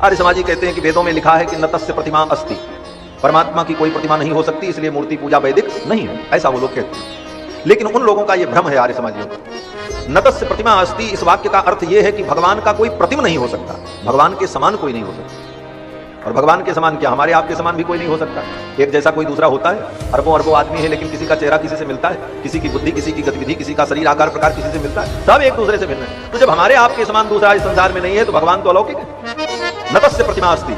आर्य समाजी कहते हैं कि वेदों में लिखा है कि न तस्य प्रतिमा अस्ति, परमात्मा की कोई प्रतिमा नहीं हो सकती, इसलिए मूर्ति पूजा वैदिक नहीं है, ऐसा वो लोग कहते हैं। लेकिन उन लोगों का ये भ्रम है आर्य समाजियों का। न तस्य प्रतिमा अस्ति, इस वाक्य का अर्थ यह है कि भगवान का कोई प्रतिमा नहीं हो सकता, भगवान के समान कोई नहीं हो सकता। और भगवान के समान क्या, हमारे आपके समान भी कोई नहीं हो सकता। एक जैसा कोई दूसरा होता है, अरबों अरबों आदमी है, लेकिन किसी का चेहरा किसी से मिलता है, किसी की बुद्धि, किसी की गतिविधि, किसी का शरीर आकार प्रकार किसी से मिलता है, सब एक दूसरे से भिन्न है। तो जब हमारे आपके समान दूसरा इस संसार में नहीं है तो भगवान तो अलौकिक है। न तस्य प्रतिमा अस्ति,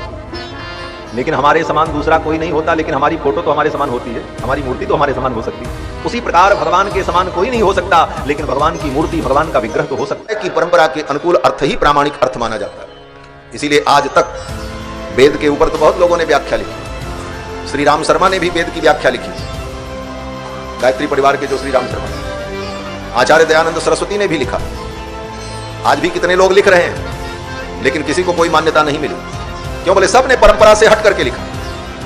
लेकिन हमारे समान दूसरा कोई नहीं होता, लेकिन हमारी फोटो तो हमारे समान होती है, हमारी मूर्ति तो हमारे समान हो सकती है। उसी प्रकार भगवान के समान कोई नहीं हो सकता, लेकिन भगवान की मूर्ति, भगवान का विग्रह तो हो सकता है। कि परंपरा के अनुकूल अर्थ ही प्रामाणिक अर्थ माना जाता है। इसीलिए आज तक वेद के ऊपर तो बहुत लोगों ने व्याख्या लिखी। श्री राम शर्मा ने भी वेद की व्याख्या लिखी, गायत्री परिवार के जो श्री राम शर्मा। आचार्य दयानंद सरस्वती ने भी लिखा। आज भी कितने लोग लिख रहे हैं, लेकिन किसी को कोई मान्यता नहीं मिली। क्यों बोले, सब ने परंपरा से हट करके लिखा।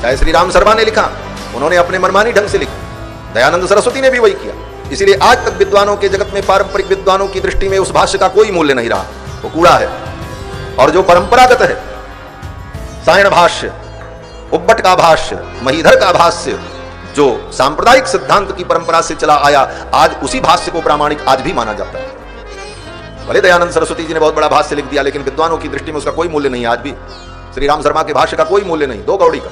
चाहे श्री राम शर्मा ने लिखा, उन्होंने अपने मनमानी ढंग से लिखा, दयानंद सरस्वती ने भी वही किया। इसलिए आज तक विद्वानों के जगत में, पारंपरिक विद्वानों की दृष्टि में उस भाष्य का कोई मूल्य नहीं रहा, वो कूड़ा है। और जो परंपरागत है, सायण भाष्य, उब्बट का भाष्य, महीधर का भाष्य, जो सांप्रदायिक सिद्धांत की परंपरा से चला आया, आज उसी भाष्य को प्रामाणिक आज भी माना जाता है। भले दयानंद सरस्वती जी ने बहुत बड़ा भाष्य लिख दिया, लेकिन विद्वानों की दृष्टि में उसका कोई मूल्य नहीं है। आज भी श्री राम शर्मा के भाष्य का कोई मूल्य नहीं, दो कौड़ी का।